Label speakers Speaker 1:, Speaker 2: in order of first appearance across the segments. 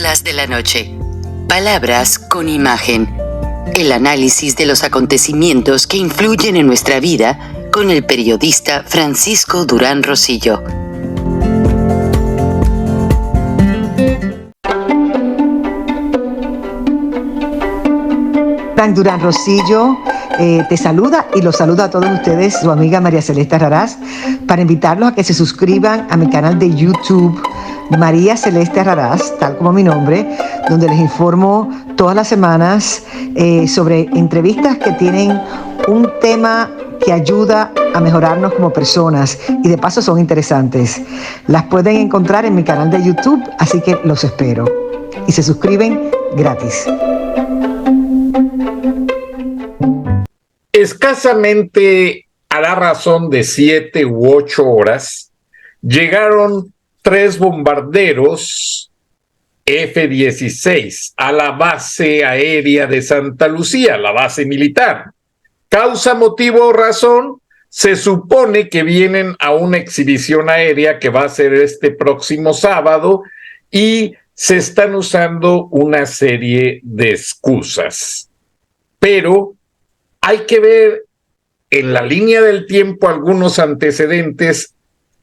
Speaker 1: Charlas de la noche. Palabras con imagen. El análisis de los acontecimientos que influyen en nuestra vida con el periodista Francisco Durán Rosillo.
Speaker 2: Frank Durán Rosillo te saluda y los saluda a todos ustedes, su amiga María Celeste Raraz, para invitarlos a que se suscriban a mi canal de YouTube, María Celeste Raraz, tal como mi nombre, donde les informo todas las semanas sobre entrevistas que tienen un tema que ayuda a mejorarnos como personas y de paso son interesantes. Las pueden encontrar en mi canal de YouTube, así que los espero. Y se suscriben gratis.
Speaker 3: Escasamente a la razón de 7 u 8 horas, llegaron 3 bombarderos F-16 a la base aérea de Santa Lucía, la base militar. Causa, motivo o razón, se supone que vienen a una exhibición aérea que va a ser este próximo sábado y se están usando una serie de excusas. Pero hay que ver en la línea del tiempo algunos antecedentes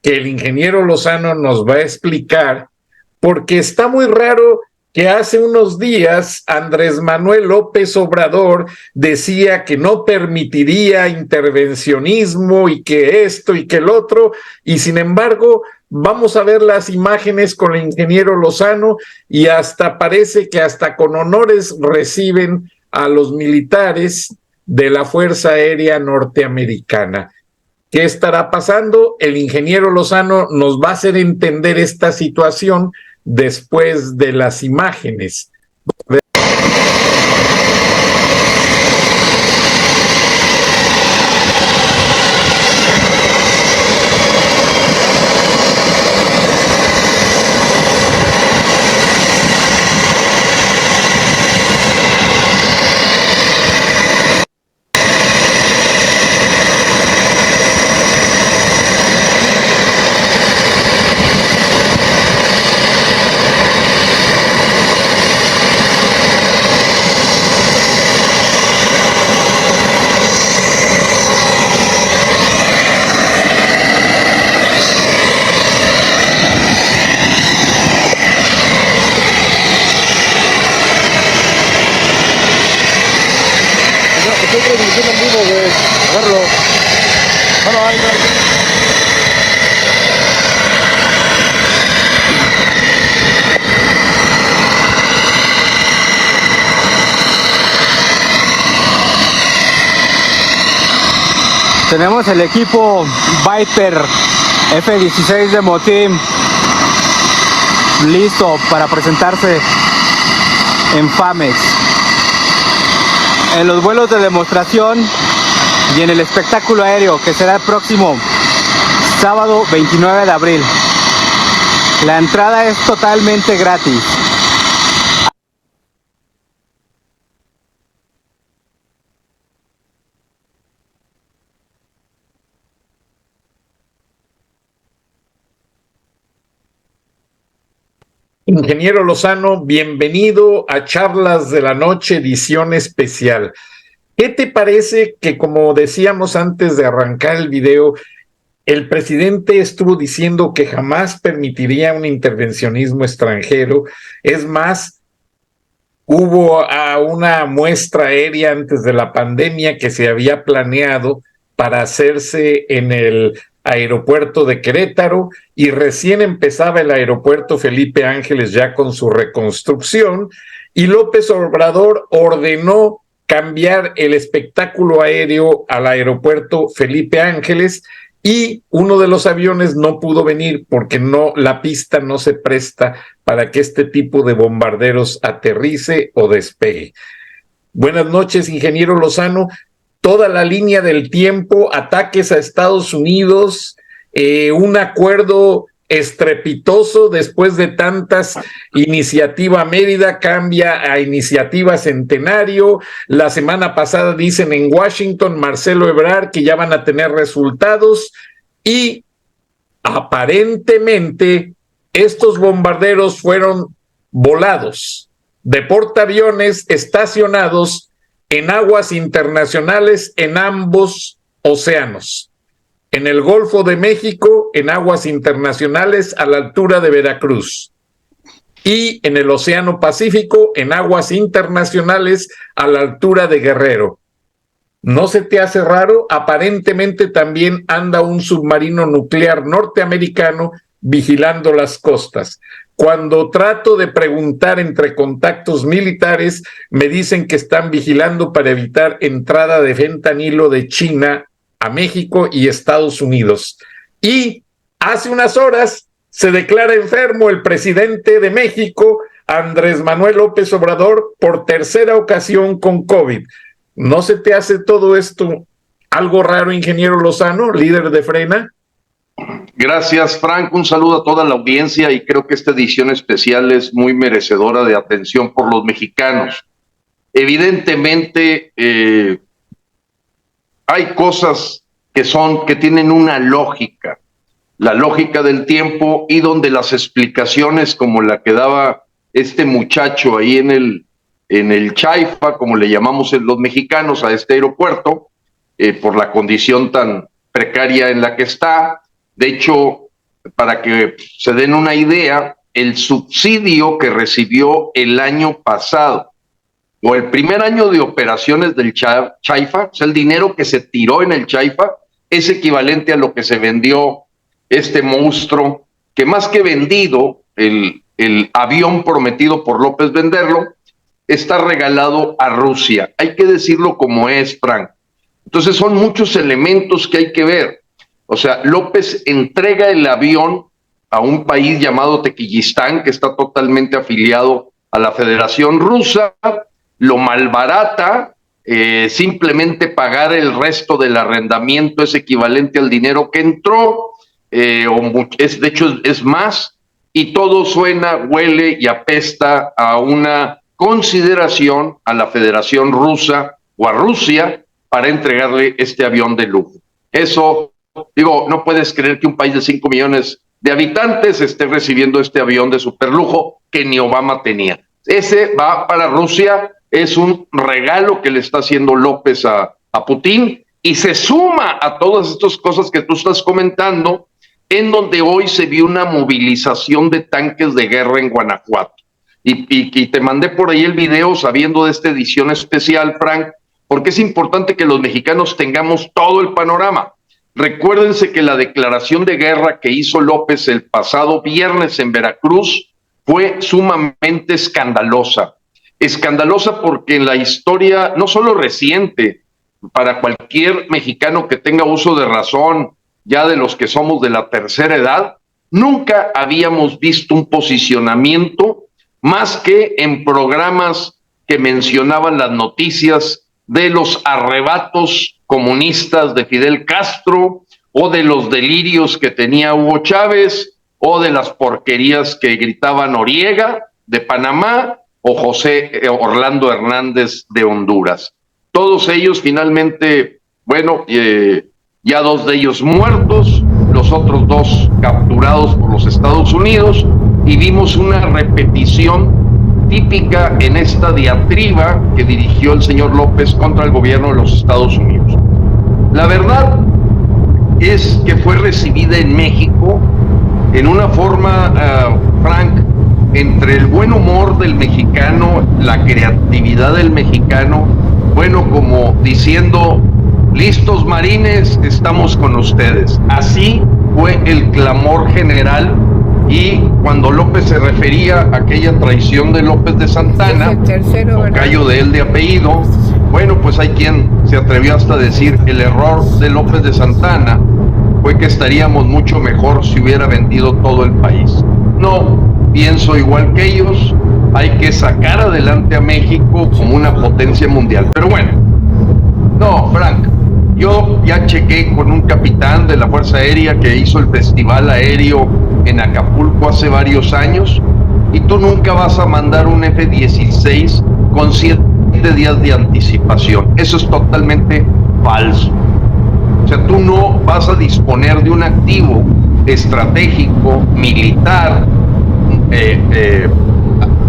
Speaker 3: que el ingeniero Lozano nos va a explicar, porque está muy raro que hace unos días Andrés Manuel López Obrador decía que no permitiría intervencionismo y que esto y que el otro, y sin embargo vamos a ver las imágenes con el ingeniero Lozano y hasta parece que hasta con honores reciben a los militares de la Fuerza Aérea Norteamericana. ¿Qué estará pasando? El ingeniero Lozano nos va a hacer entender esta situación después de las imágenes.
Speaker 4: Tenemos el equipo Viper F-16 de Motim listo para presentarse en FAMEX, en los vuelos de demostración y en el espectáculo aéreo que será el próximo sábado 29 de abril. La entrada es totalmente gratis.
Speaker 3: Ingeniero Lozano, bienvenido a Charlas de la Noche, edición especial. ¿Qué te parece que, como decíamos antes de arrancar el video, el presidente estuvo diciendo que jamás permitiría un intervencionismo extranjero? Es más, hubo una muestra aérea antes de la pandemia que se había planeado para hacerse en el aeropuerto de Querétaro y recién empezaba el aeropuerto Felipe Ángeles ya con su reconstrucción y López Obrador ordenó cambiar el espectáculo aéreo al aeropuerto Felipe Ángeles y uno de los aviones no pudo venir porque la pista no se presta para que este tipo de bombarderos aterrice o despegue. Buenas noches, ingeniero Lozano. Toda la línea del tiempo, ataques a Estados Unidos, un acuerdo estrepitoso después de tantas. Iniciativa Mérida cambia a Iniciativa Centenario. La semana pasada dicen en Washington, Marcelo Ebrard, que ya van a tener resultados y aparentemente estos bombarderos fueron volados de portaaviones estacionados en aguas internacionales en ambos océanos. En el Golfo de México, en aguas internacionales a la altura de Veracruz. Y en el Océano Pacífico, en aguas internacionales a la altura de Guerrero. ¿No se te hace raro? Aparentemente también anda un submarino nuclear norteamericano vigilando las costas. Cuando trato de preguntar entre contactos militares, me dicen que están vigilando para evitar entrada de fentanilo de China a México y Estados Unidos. Y hace unas horas se declara enfermo el presidente de México, Andrés Manuel López Obrador, por tercera ocasión con COVID. ¿No se te hace todo esto algo raro, ingeniero Lozano, líder de Frena?
Speaker 5: Gracias, Frank. Un saludo a toda la audiencia y creo que esta edición especial es muy merecedora de atención por los mexicanos. Evidentemente, hay cosas que tienen una lógica, la lógica del tiempo, y donde las explicaciones como la que daba este muchacho ahí en el Chaifa, como le llamamos los mexicanos a este aeropuerto, por la condición tan precaria en la que está. De hecho, para que se den una idea, el subsidio que recibió el año pasado, o el primer año de operaciones del Chaifa, o sea, el dinero que se tiró en el Chaifa, es equivalente a lo que se vendió este monstruo, que más que vendido, el avión prometido por López venderlo, está regalado a Rusia. Hay que decirlo como es, Frank. Entonces son muchos elementos que hay que ver. O sea, López entrega el avión a un país llamado Tequillistán, que está totalmente afiliado a la Federación Rusa, lo malbarata, simplemente pagar el resto del arrendamiento es equivalente al dinero que entró, de hecho es más, y todo suena, huele y apesta a una consideración a la Federación Rusa o a Rusia para entregarle este avión de lujo. Eso, digo, no puedes creer que un país de 5 millones de habitantes esté recibiendo este avión de superlujo que ni Obama tenía. Ese va para Rusia, es un regalo que le está haciendo López a Putin, y se suma a todas estas cosas que tú estás comentando, en donde hoy se vio una movilización de tanques de guerra en Guanajuato. Y te mandé por ahí el video sabiendo de esta edición especial, Frank, porque es importante que los mexicanos tengamos todo el panorama. Recuérdense que la declaración de guerra que hizo López el pasado viernes en Veracruz fue sumamente escandalosa. Escandalosa porque en la historia, no solo reciente, para cualquier mexicano que tenga uso de razón, ya de los que somos de la tercera edad, nunca habíamos visto un posicionamiento más que en programas que mencionaban las noticias de los arrebatos comunistas de Fidel Castro, o de los delirios que tenía Hugo Chávez, o de las porquerías que gritaban Noriega de Panamá o José Orlando Hernández de Honduras. Todos ellos finalmente, bueno, ya 2 de ellos muertos, los otros 2 capturados por los Estados Unidos, y vimos una repetición típica en esta diatriba que dirigió el señor López contra el gobierno de los Estados Unidos. La verdad es que fue recibida en México en una forma, Frank, entre el buen humor del mexicano, la creatividad del mexicano, bueno, como diciendo, listos marines, estamos con ustedes. Así fue el clamor general. Y cuando López se refería a aquella traición de López de Santana, tocayo de él de apellido, bueno, pues hay quien se atrevió hasta a decir el error de López de Santana fue que estaríamos mucho mejor si hubiera vendido todo el país. No, pienso igual que ellos, hay que sacar adelante a México como una potencia mundial. Pero bueno, no, Frank, yo ya chequé con un capitán de la Fuerza Aérea que hizo el festival aéreo en Acapulco hace varios años, y tú nunca vas a mandar un F-16 con 7 días de anticipación. Eso es totalmente falso. O sea, tú no vas a disponer de un activo estratégico, militar,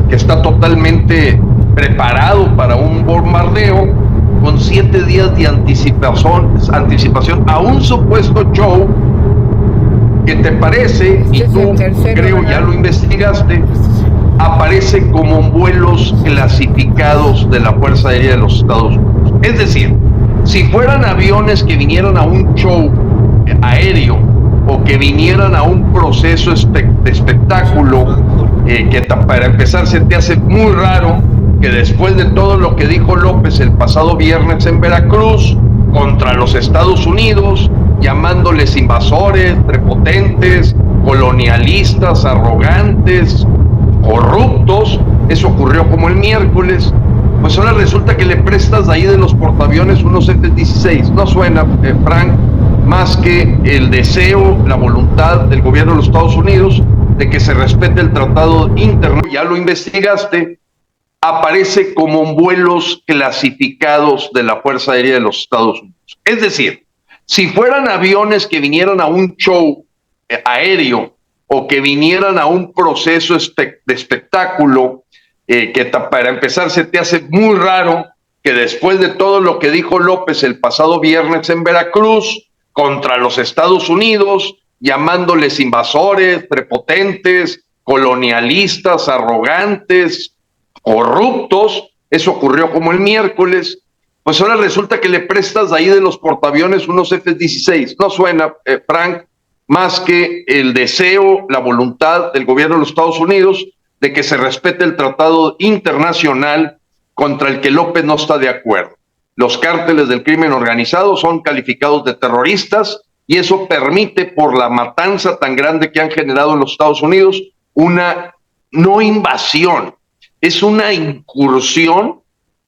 Speaker 5: que está totalmente preparado para un bombardeo, con 7 días de anticipación a un supuesto show que te parece, y tú creo ya lo investigaste, aparece como vuelos clasificados de la Fuerza Aérea de los Estados Unidos. Es decir, si fueran aviones que vinieran a un show aéreo o que vinieran a un proceso de espectáculo, que para empezar se te hace muy raro que después de todo lo que dijo López el pasado viernes en Veracruz contra los Estados Unidos, llamándoles invasores, prepotentes, colonialistas, arrogantes, corruptos, eso ocurrió como el miércoles, pues ahora resulta que le prestas de ahí de los portaaviones unos F-16. No suena, Frank, más que el deseo, la voluntad del gobierno de los Estados Unidos de que se respete el tratado internacional. Ya lo investigaste, aparece como vuelos clasificados de la Fuerza Aérea de los Estados Unidos. Es decir, si fueran aviones que vinieran a un show aéreo o que vinieran a un proceso de espectáculo, que para empezar se te hace muy raro que después de todo lo que dijo López el pasado viernes en Veracruz contra los Estados Unidos, llamándoles invasores, prepotentes, colonialistas, arrogantes, corruptos, eso ocurrió como el miércoles, pues ahora resulta que le prestas de ahí de los portaaviones unos F-16. No suena, Frank, más que el deseo, la voluntad del gobierno de los Estados Unidos de que se respete el tratado internacional contra el que López no está de acuerdo. Los cárteles del crimen organizado son calificados de terroristas y eso permite, por la matanza tan grande que han generado en los Estados Unidos, una no invasión, es una incursión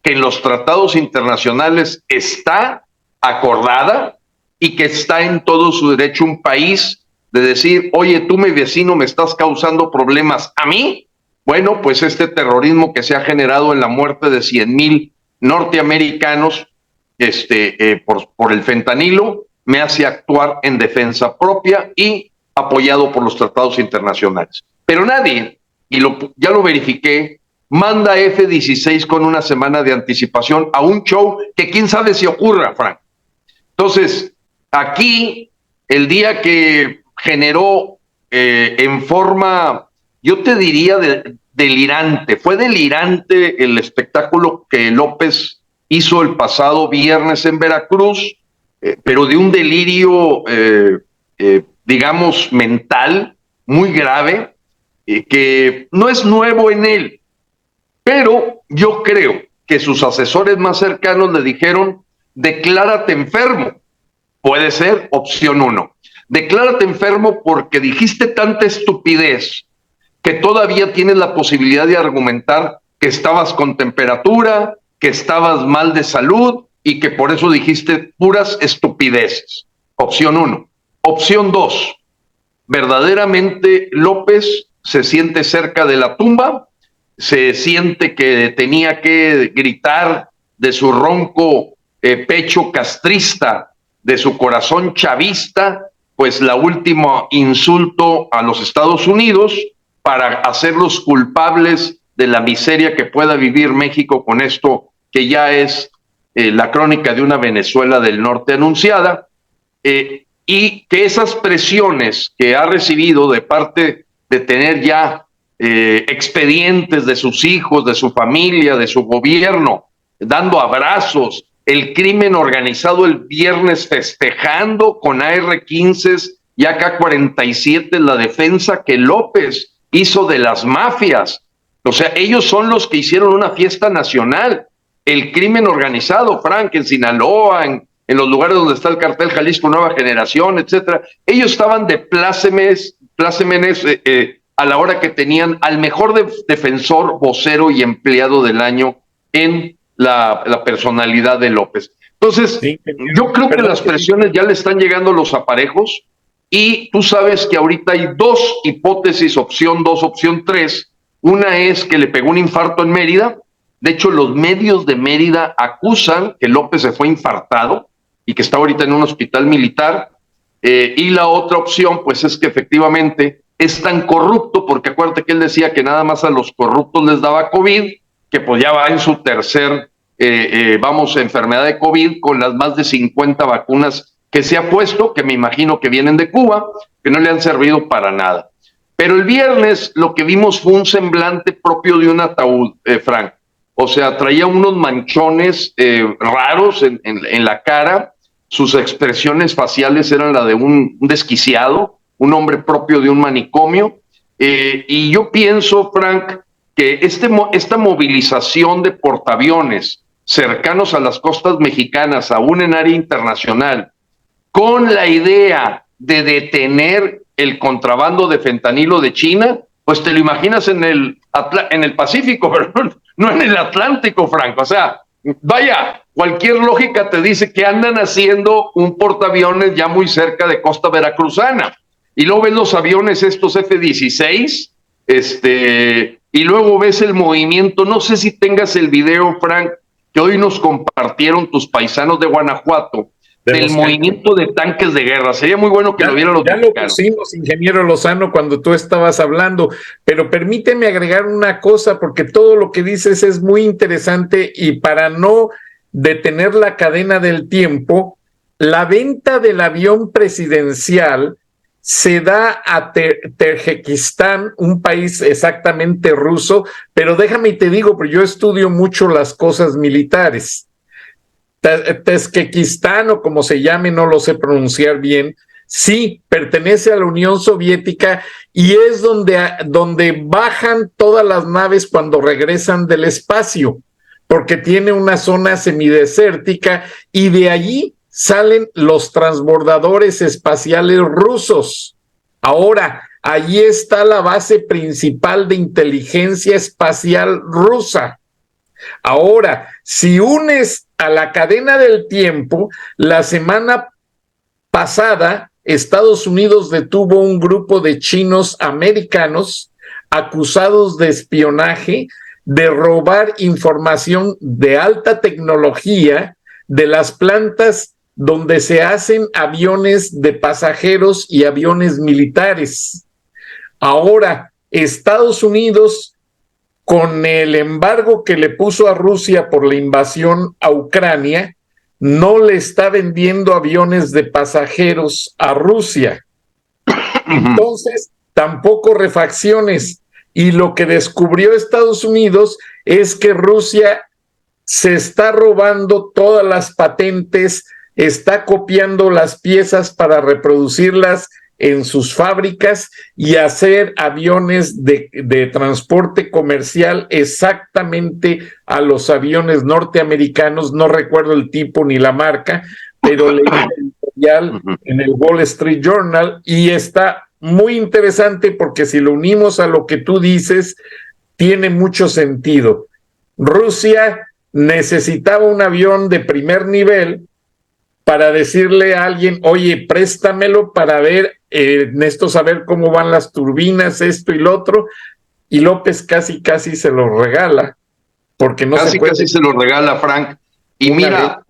Speaker 5: que en los tratados internacionales está acordada y que está en todo su derecho un país de decir, oye, tú mi vecino me estás causando problemas a mí. Bueno, pues este terrorismo que se ha generado en la muerte de 100,000 norteamericanos por el fentanilo me hace actuar en defensa propia y apoyado por los tratados internacionales. Pero nadie, y ya lo verifiqué, manda F-16 con una semana de anticipación a un show que quién sabe si ocurra, Frank. Entonces, aquí, el día que generó en forma, yo te diría, delirante, fue delirante el espectáculo que López hizo el pasado viernes en Veracruz, pero de un delirio, digamos, mental muy grave, que no es nuevo en él, pero yo creo que sus asesores más cercanos le dijeron, declárate enfermo. Puede ser opción 1. Declárate enfermo porque dijiste tanta estupidez que todavía tienes la posibilidad de argumentar que estabas con temperatura, que estabas mal de salud y que por eso dijiste puras estupideces. Opción 1. Opción 2. Verdaderamente López se siente cerca de la tumba, se siente que tenía que gritar de su ronco pecho castrista, de su corazón chavista, pues la última insulto a los Estados Unidos para hacerlos culpables de la miseria que pueda vivir México con esto que ya es la crónica de una Venezuela del Norte anunciada, y que esas presiones que ha recibido de parte de tener ya expedientes de sus hijos, de su familia, de su gobierno, dando abrazos, el crimen organizado el viernes festejando con AR-15 y AK-47 la defensa que López hizo de las mafias. O sea, ellos son los que hicieron una fiesta nacional. El crimen organizado, Frank, en Sinaloa, en los lugares donde está el cartel Jalisco Nueva Generación, etcétera. Ellos estaban de plácemes a la hora que tenían al mejor defensor, vocero y empleado del año en la personalidad de López. Entonces, sí, yo creo que las presiones ya le están llegando los aparejos y tú sabes que ahorita hay dos hipótesis, opción 2, opción 3. Una es que le pegó un infarto en Mérida. De hecho, los medios de Mérida acusan que López se fue infartado y que está ahorita en un hospital militar. Y la otra opción, pues, es que efectivamente es tan corrupto, porque acuérdate que él decía que nada más a los corruptos les daba COVID, que pues ya va en su tercer, enfermedad de COVID, con las más de 50 vacunas que se ha puesto, que me imagino que vienen de Cuba, que no le han servido para nada. Pero el viernes lo que vimos fue un semblante propio de un ataúd, Frank. O sea, traía unos manchones raros en la cara, sus expresiones faciales eran la de un desquiciado, un hombre propio de un manicomio, y yo pienso, Frank, que esta movilización de portaaviones cercanos a las costas mexicanas, aún en área internacional, con la idea de detener el contrabando de fentanilo de China, pues te lo imaginas en el Pacífico, pero no en el Atlántico, Frank. O sea, vaya, cualquier lógica te dice que andan haciendo un portaaviones ya muy cerca de costa veracruzana. Y luego ves los aviones estos F-16, y luego ves el movimiento. No sé si tengas el video, Frank, que hoy nos compartieron tus paisanos de Guanajuato, del movimiento de tanques de guerra. Sería muy bueno que lo vieran los mexicanos.
Speaker 3: Ya lo pusimos, ingeniero Lozano, cuando tú estabas hablando, pero permíteme agregar una cosa, porque todo lo que dices es muy interesante, y para no detener la cadena del tiempo, la venta del avión presidencial se da a Tayikistán, un país exactamente ruso, pero déjame y te digo, porque yo estudio mucho las cosas militares. Tayikistán, o como se llame, no lo sé pronunciar bien, sí, pertenece a la Unión Soviética y es donde bajan todas las naves cuando regresan del espacio, porque tiene una zona semidesértica y de allí salen los transbordadores espaciales rusos. Ahora, allí está la base principal de inteligencia espacial rusa. Ahora, si unes a la cadena del tiempo, la semana pasada Estados Unidos detuvo un grupo de chinos americanos acusados de espionaje, de robar información de alta tecnología de las plantas donde se hacen aviones de pasajeros y aviones militares. Ahora, Estados Unidos, con el embargo que le puso a Rusia por la invasión a Ucrania, no le está vendiendo aviones de pasajeros a Rusia. Entonces, tampoco refacciones. Y lo que descubrió Estados Unidos es que Rusia se está robando todas las patentes, está copiando las piezas para reproducirlas en sus fábricas y hacer aviones de transporte comercial exactamente a los aviones norteamericanos. No recuerdo el tipo ni la marca, pero leí el editorial en el Wall Street Journal y está muy interesante, porque si lo unimos a lo que tú dices, tiene mucho sentido. Rusia necesitaba un avión de primer nivel para decirle a alguien, oye, préstamelo para ver, necesito saber cómo van las turbinas, esto y lo otro, y López casi se lo regala, porque no se puede.
Speaker 5: Casi se lo regala, Frank. Y mira,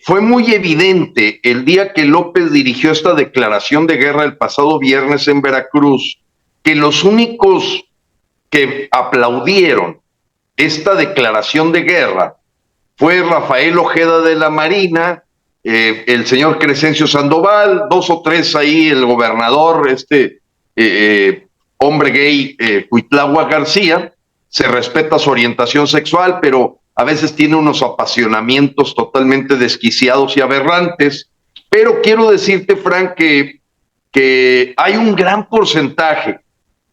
Speaker 5: fue muy evidente el día que López dirigió esta declaración de guerra el pasado viernes en Veracruz, que los únicos que aplaudieron esta declaración de guerra fue Rafael Ojeda de la Marina, el señor Crescencio Sandoval, 2 o 3 ahí, el gobernador, hombre gay, Cuitláhuac García. Se respeta su orientación sexual, pero a veces tiene unos apasionamientos totalmente desquiciados y aberrantes. Pero quiero decirte, Frank, que hay un gran porcentaje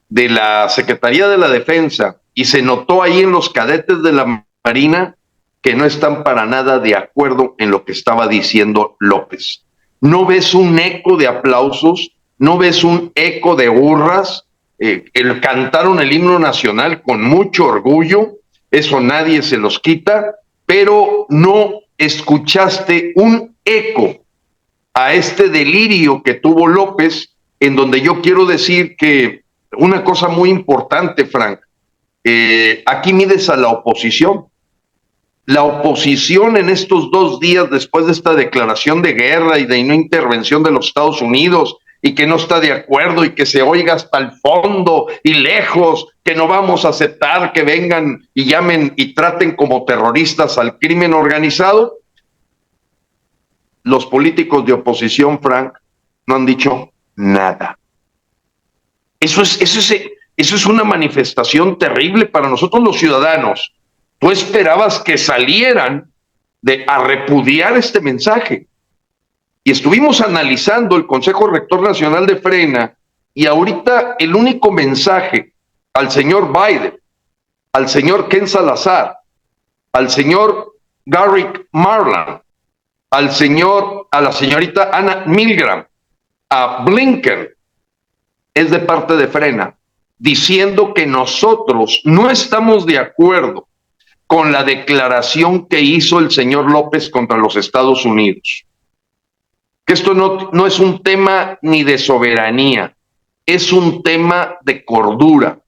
Speaker 5: de la Secretaría de la Defensa, y se notó ahí en los cadetes de la Marina, que no están para nada de acuerdo en lo que estaba diciendo López. No ves un eco de aplausos, no ves un eco de hurras. Cantaron el himno nacional con mucho orgullo, eso nadie se los quita, pero no escuchaste un eco a este delirio que tuvo López, en donde yo quiero decir que una cosa muy importante, Frank, aquí mides a la oposición. La oposición en estos 2 días después de esta declaración de guerra y de no intervención de los Estados Unidos y que no está de acuerdo y que se oiga hasta el fondo y lejos, que no vamos a aceptar que vengan y llamen y traten como terroristas al crimen organizado. Los políticos de oposición, Frank, no han dicho nada. Eso es una manifestación terrible para nosotros los ciudadanos. Tú esperabas que salieran a repudiar este mensaje. Y estuvimos analizando el Consejo Rector Nacional de Frena, y ahorita el único mensaje al señor Biden, al señor Ken Salazar, al señor Garrick Marland, a la señorita Anna Milgram, a Blinken, es de parte de Frena, diciendo que nosotros no estamos de acuerdo con la declaración que hizo el señor López contra los Estados Unidos. Que esto no es un tema ni de soberanía, es un tema de cordura,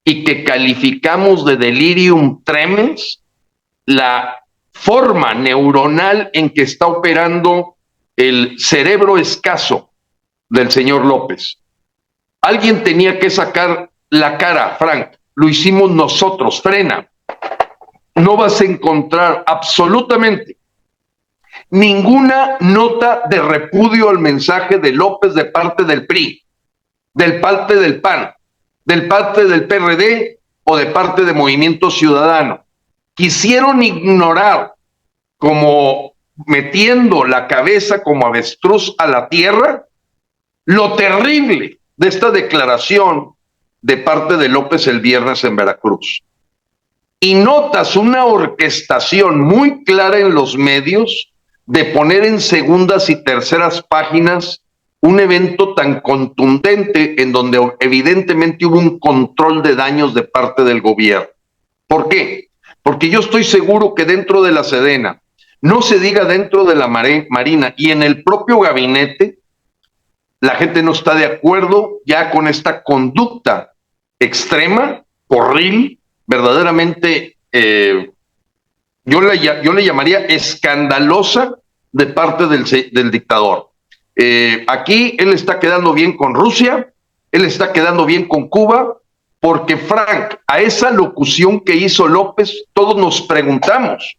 Speaker 5: y que calificamos de delirium tremens la forma neuronal en que está operando el cerebro escaso del señor López. Alguien tenía que sacar la cara, Frank, lo hicimos nosotros. Frena, no vas a encontrar absolutamente ninguna nota de repudio al mensaje de López de parte del PRI, del parte del PAN, del parte del PRD o de parte de Movimiento Ciudadano. Quisieron ignorar, como metiendo la cabeza como avestruz a la tierra, lo terrible de esta declaración de parte de López el viernes en Veracruz. Y notas una orquestación muy clara en los medios de poner en segundas y terceras páginas un evento tan contundente en donde evidentemente hubo un control de daños de parte del gobierno. ¿Por qué? Porque yo estoy seguro que dentro de la Sedena, no se diga dentro de la Marina y en el propio gabinete, la gente no está de acuerdo ya con esta conducta extrema, horrible, verdaderamente, yo le llamaría escandalosa de parte del dictador. Aquí él está quedando bien con Rusia, él está quedando bien con Cuba, porque Frank, a esa locución que hizo López, todos nos preguntamos,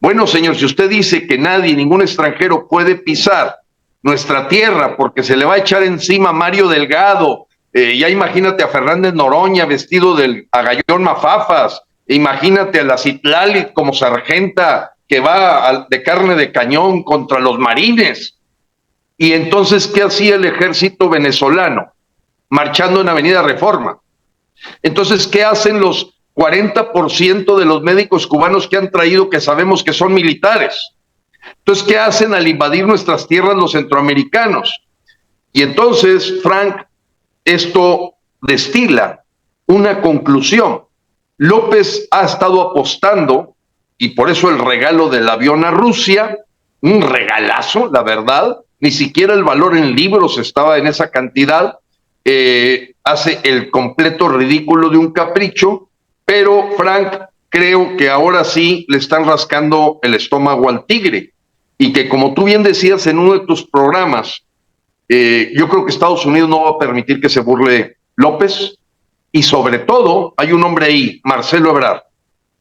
Speaker 5: bueno, señor, si usted dice que nadie, ningún extranjero puede pisar nuestra tierra porque se le va a echar encima a Mario Delgado, ya imagínate a Fernández Noroña vestido a Gallón Mafafas, imagínate a la Citlali como sargenta que va de carne de cañón contra los marines. Y entonces, ¿qué hacía el ejército venezolano? Marchando en Avenida Reforma. Entonces, ¿qué hacen los 40% de los médicos cubanos que han traído, que sabemos que son militares? Entonces, ¿qué hacen al invadir nuestras tierras los centroamericanos? Y entonces, Frank, esto destila una conclusión. López ha estado apostando, y por eso el regalo del avión a Rusia, un regalazo, la verdad, ni siquiera el valor en libros estaba en esa cantidad, hace el completo ridículo de un capricho, pero Frank, creo que ahora sí le están rascando el estómago al tigre, y que como tú bien decías en uno de tus programas, yo creo que Estados Unidos no va a permitir que se burle López, y sobre todo hay un hombre ahí, Marcelo Ebrard.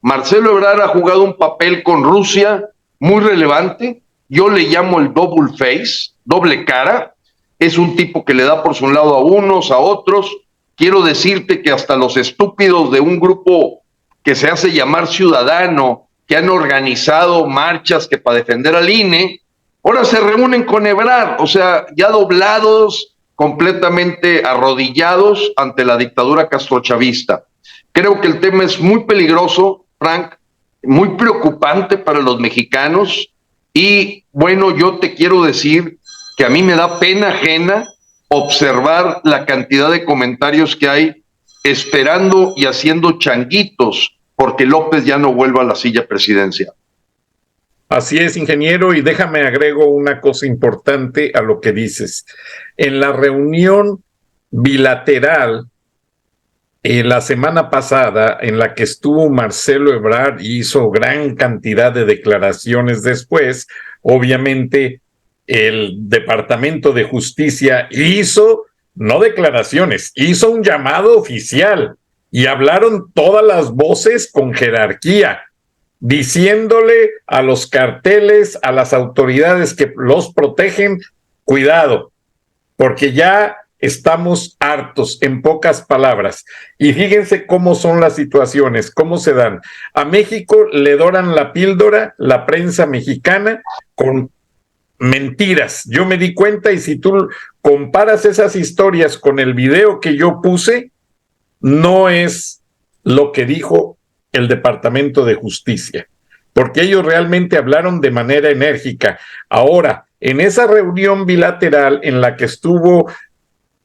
Speaker 5: Marcelo Ebrard ha jugado un papel con Rusia muy relevante, yo le llamo el double face, doble cara, es un tipo que le da por su lado a unos, a otros. Quiero decirte que hasta los estúpidos de un grupo que se hace llamar Ciudadano, que han organizado marchas que para defender al INE, ahora se reúnen con Ebrard, o sea, ya doblados, completamente arrodillados ante la dictadura castrochavista. Creo que el tema es muy peligroso, Frank, muy preocupante para los mexicanos, y bueno, yo te quiero decir que a mí me da pena ajena observar la cantidad de comentarios que hay esperando y haciendo changuitos porque López ya no vuelva a la silla presidencial.
Speaker 3: Así es, ingeniero, y déjame agrego una cosa importante a lo que dices. En la reunión bilateral la semana pasada, en la que estuvo Marcelo Ebrard y hizo gran cantidad de declaraciones después, obviamente el Departamento de Justicia hizo, no declaraciones, hizo un llamado oficial y hablaron todas las voces con jerarquía, diciéndole a los carteles, a las autoridades que los protegen, cuidado, porque ya estamos hartos, en pocas palabras. Y fíjense cómo son las situaciones, cómo se dan. A México le doran la píldora, la prensa mexicana, con mentiras. Yo me di cuenta, y si tú comparas esas historias con el video que yo puse, no es lo que dijo el Departamento de Justicia, porque ellos realmente hablaron de manera enérgica. Ahora, en esa reunión bilateral en la que estuvo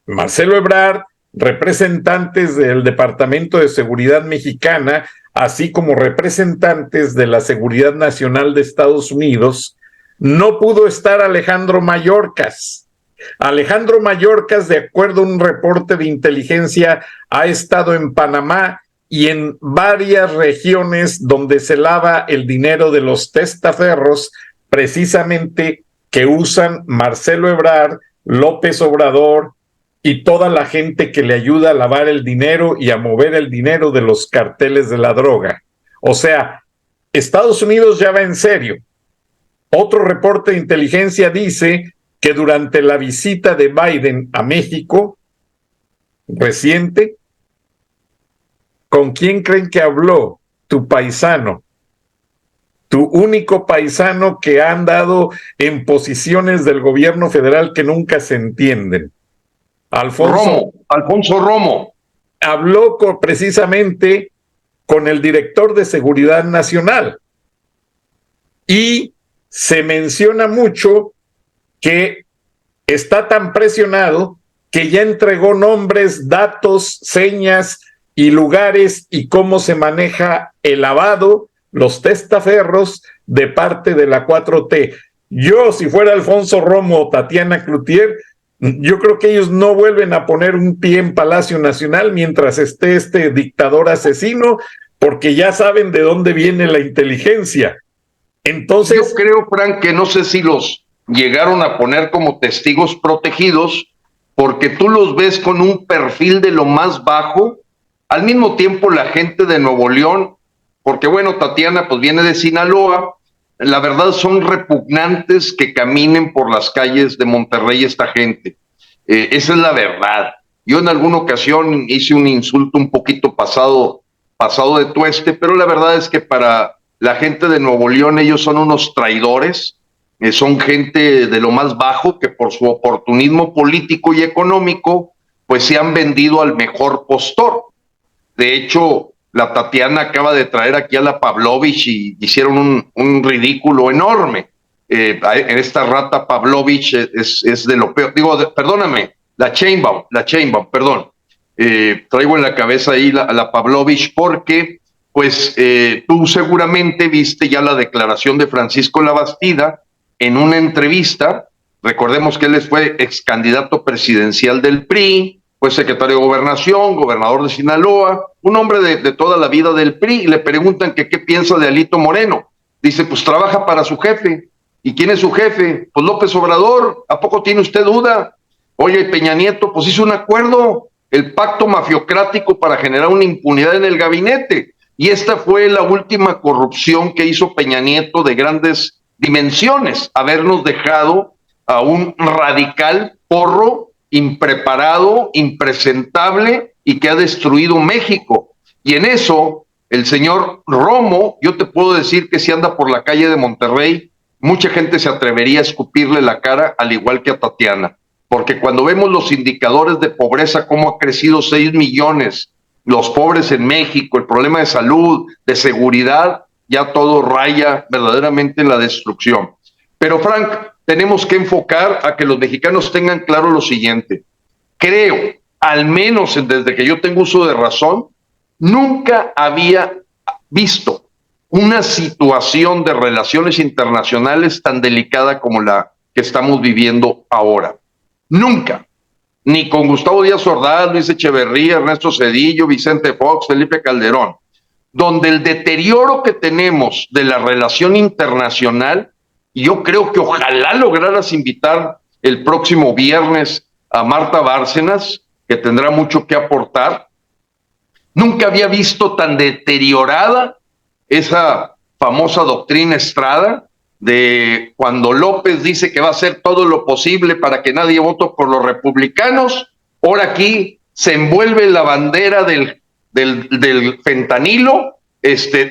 Speaker 3: Marcelo Ebrard, representantes del Departamento de Seguridad Mexicana, así como representantes de la Seguridad Nacional de Estados Unidos, no pudo estar Alejandro Mayorkas. Alejandro Mayorkas, de acuerdo a un reporte de inteligencia, ha estado en Panamá y en varias regiones donde se lava el dinero de los testaferros, precisamente que usan Marcelo Ebrard, López Obrador y toda la gente que le ayuda a lavar el dinero y a mover el dinero de los carteles de la droga. O sea, Estados Unidos ya va en serio. Otro reporte de inteligencia dice que durante la visita de Biden a México reciente, ¿con quién creen que habló? Tu paisano, tu único paisano que ha andado en posiciones del gobierno federal que nunca se entienden.
Speaker 5: Alfonso Romo.
Speaker 3: Habló precisamente con el director de Seguridad Nacional y se menciona mucho que está tan presionado que ya entregó nombres, datos, señas y lugares y cómo se maneja el lavado, los testaferros de parte de la 4T. Yo, si fuera Alfonso Romo o Tatiana Cloutier, yo creo que ellos no vuelven a poner un pie en Palacio Nacional mientras esté este dictador asesino, porque ya saben de dónde viene la inteligencia. Entonces,
Speaker 5: yo creo, Frank, que no sé si los llegaron a poner como testigos protegidos, porque tú los ves con un perfil de lo más bajo. Al mismo tiempo, la gente de Nuevo León, porque bueno, Tatiana pues viene de Sinaloa, la verdad son repugnantes que caminen por las calles de Monterrey esta gente. Esa es la verdad. Yo en alguna ocasión hice un insulto un poquito pasado de tueste, pero la verdad es que para la gente de Nuevo León ellos son unos traidores, son gente de lo más bajo que por su oportunismo político y económico pues se han vendido al mejor postor. De hecho, la Tatiana acaba de traer aquí a la Pavlovich y hicieron un ridículo enorme. Esta rata Pavlovich es de lo peor. Perdóname, la Sheinbaum, perdón. Traigo en la cabeza ahí la Pavlovich porque, pues, tú seguramente viste ya la declaración de Francisco Labastida en una entrevista. Recordemos que él fue ex candidato presidencial del PRI, fue secretario de Gobernación, gobernador de Sinaloa, un hombre de toda la vida del PRI, y le preguntan que qué piensa de Alito Moreno. Dice, pues trabaja para su jefe. ¿Y quién es su jefe? Pues López Obrador. ¿A poco tiene usted duda? Oye, Peña Nieto, pues hizo un acuerdo, el pacto mafiocrático para generar una impunidad en el gabinete. Y esta fue la última corrupción que hizo Peña Nieto de grandes dimensiones, habernos dejado a un radical porro, impreparado, impresentable y que ha destruido México. Y en eso, el señor Romo, yo te puedo decir que si anda por la calle de Monterrey, mucha gente se atrevería a escupirle la cara, al igual que a Tatiana. Porque cuando vemos los indicadores de pobreza, cómo ha crecido 6 millones, los pobres en México, el problema de salud, de seguridad, ya todo raya verdaderamente en la destrucción. Pero Frank, tenemos que enfocar a que los mexicanos tengan claro lo siguiente. Creo, al menos desde que yo tengo uso de razón, nunca había visto una situación de relaciones internacionales tan delicada como la que estamos viviendo ahora. Nunca. Ni con Gustavo Díaz Ordaz, Luis Echeverría, Ernesto Zedillo, Vicente Fox, Felipe Calderón, donde el deterioro que tenemos de la relación internacional Y yo creo que ojalá lograras invitar el próximo viernes a Marta Bárcenas, que tendrá mucho que aportar. Nunca había visto tan deteriorada esa famosa doctrina Estrada de cuando López dice que va a hacer todo lo posible para que nadie vote por los republicanos. Ahora aquí se envuelve la bandera del fentanilo,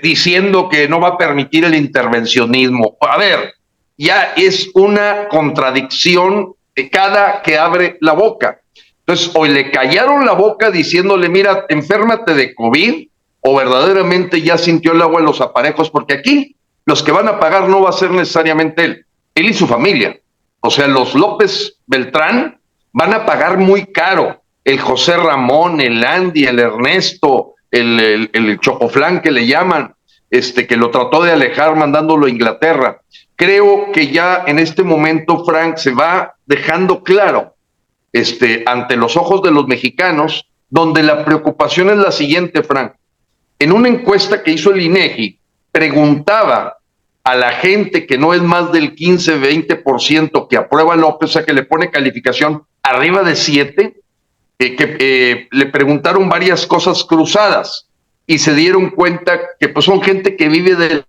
Speaker 5: diciendo que no va a permitir el intervencionismo. A ver, ya es una contradicción cada que abre la boca. Entonces, o le callaron la boca diciéndole, mira, enférmate de COVID, o verdaderamente ya sintió el agua en los aparejos, porque aquí los que van a pagar no va a ser necesariamente él y su familia. O sea, los López Beltrán van a pagar muy caro. El José Ramón, el Andy, el Ernesto, el Chocoflán que le llaman, que lo trató de alejar mandándolo a Inglaterra. Creo que ya en este momento, Frank, se va dejando claro, ante los ojos de los mexicanos, donde la preocupación es la siguiente, Frank. En una encuesta que hizo el INEGI, preguntaba a la gente que no es más del 15-20% que aprueba a López, o sea, que le pone calificación arriba de 7, le preguntaron varias cosas cruzadas y se dieron cuenta que pues son gente que vive de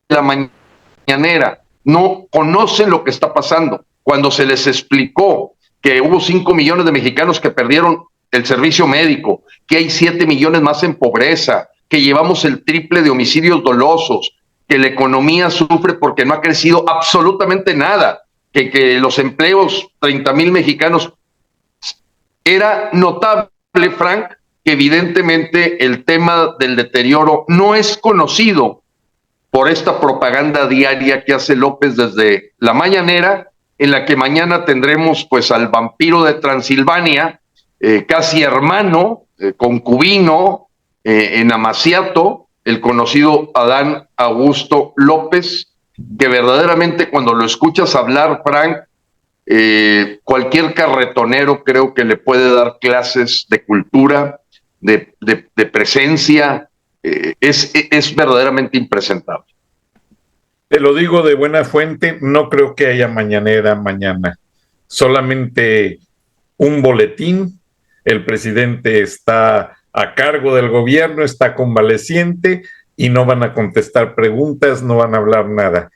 Speaker 5: la mañanera, no conocen lo que está pasando. Cuando se les explicó que hubo 5 millones de mexicanos que perdieron el servicio médico, que hay 7 millones más en pobreza, que llevamos el triple de homicidios dolosos, que la economía sufre porque no ha crecido absolutamente nada, que los empleos, 30,000 mexicanos, era notable, Frank, que evidentemente el tema del deterioro no es conocido por esta propaganda diaria que hace López desde la mañanera, en la que mañana tendremos pues al vampiro de Transilvania, casi hermano, concubino, en Amaciato, el conocido Adán Augusto López, que verdaderamente cuando lo escuchas hablar, Frank, cualquier carretonero creo que le puede dar clases de cultura, de presencia, es verdaderamente impresentable.
Speaker 3: Te lo digo de buena fuente, no creo que haya mañanera mañana, solamente un boletín. El presidente está a cargo del gobierno, está convaleciente y no van a contestar preguntas, no van a hablar nada.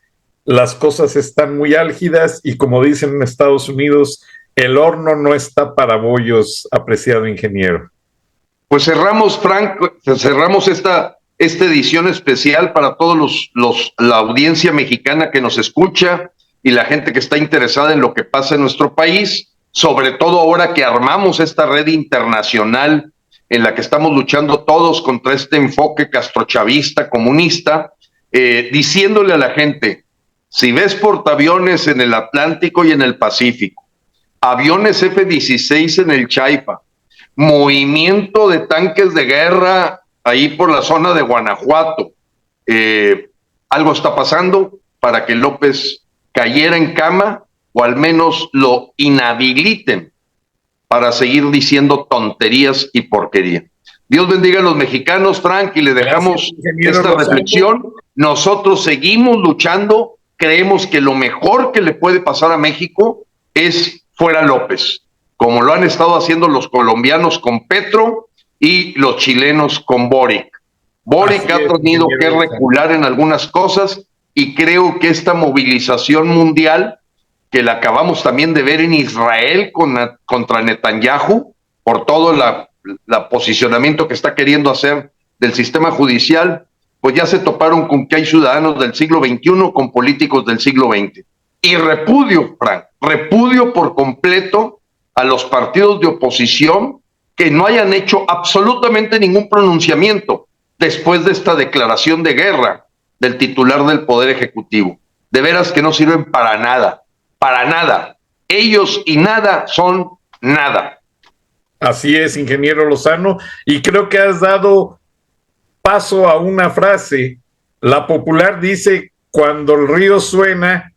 Speaker 3: Las cosas están muy álgidas y, como dicen en Estados Unidos, el horno no está para bollos, apreciado ingeniero.
Speaker 5: Pues cerramos, Frank, cerramos esta edición especial para todos la audiencia mexicana que nos escucha y la gente que está interesada en lo que pasa en nuestro país, sobre todo ahora que armamos esta red internacional en la que estamos luchando todos contra este enfoque castrochavista, comunista, diciéndole a la gente, si ves portaaviones en el Atlántico y en el Pacífico, aviones F-16 en el Chaipa, movimiento de tanques de guerra ahí por la zona de Guanajuato, algo está pasando para que López cayera en cama o al menos lo inhabiliten para seguir diciendo tonterías y porquería. Dios bendiga a los mexicanos, Frank, y le dejamos esta reflexión. Nosotros seguimos luchando, creemos que lo mejor que le puede pasar a México es fuera López, como lo han estado haciendo los colombianos con Petro y los chilenos con Boric. Boric ha tenido que recular en algunas cosas y creo que esta movilización mundial, que la acabamos también de ver en Israel contra Netanyahu, por todo el posicionamiento que está queriendo hacer del sistema judicial, pues ya se toparon con que hay ciudadanos del siglo XXI con políticos del siglo XX. Y repudio, Frank, repudio por completo a los partidos de oposición que no hayan hecho absolutamente ningún pronunciamiento después de esta declaración de guerra del titular del Poder Ejecutivo. De veras que no sirven para nada, para nada. Ellos y nada son nada.
Speaker 3: Así es, ingeniero Lozano, y creo que has dado paso a una frase. La popular dice, cuando el río suena,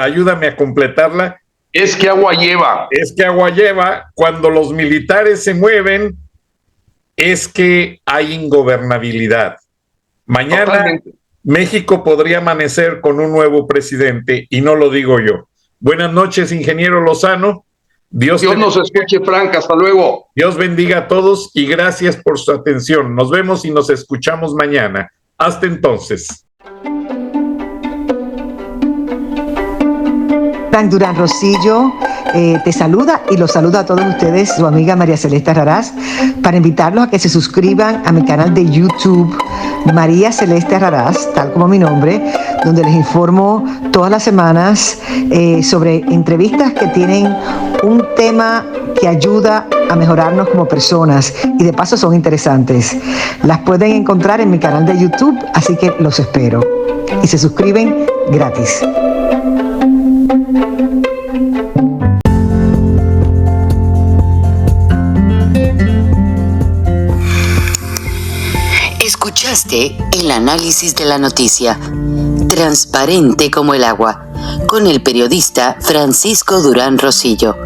Speaker 3: ayúdame a completarla.
Speaker 5: Es que agua lleva.
Speaker 3: Es que agua lleva. Cuando los militares se mueven, es que hay ingobernabilidad. Mañana, México podría amanecer con un nuevo presidente y no lo digo yo. Buenas noches, ingeniero Lozano.
Speaker 5: Dios nos escuche, Frank. Hasta luego.
Speaker 3: Dios bendiga a todos y gracias por su atención. Nos vemos y nos escuchamos mañana. Hasta entonces.
Speaker 2: Frank Durán Rosillo te saluda y los saluda a todos ustedes, su amiga María Celeste Raraz, para invitarlos a que se suscriban a mi canal de YouTube, María Celeste Raraz, tal como mi nombre, donde les informo todas las semanas sobre entrevistas que tienen un tema que ayuda a mejorarnos como personas y de paso son interesantes. Las pueden encontrar en mi canal de YouTube, así que los espero. Y se suscriben gratis.
Speaker 1: Escuchaste el análisis de la noticia, transparente como el agua, con el periodista Francisco Durán Rosillo.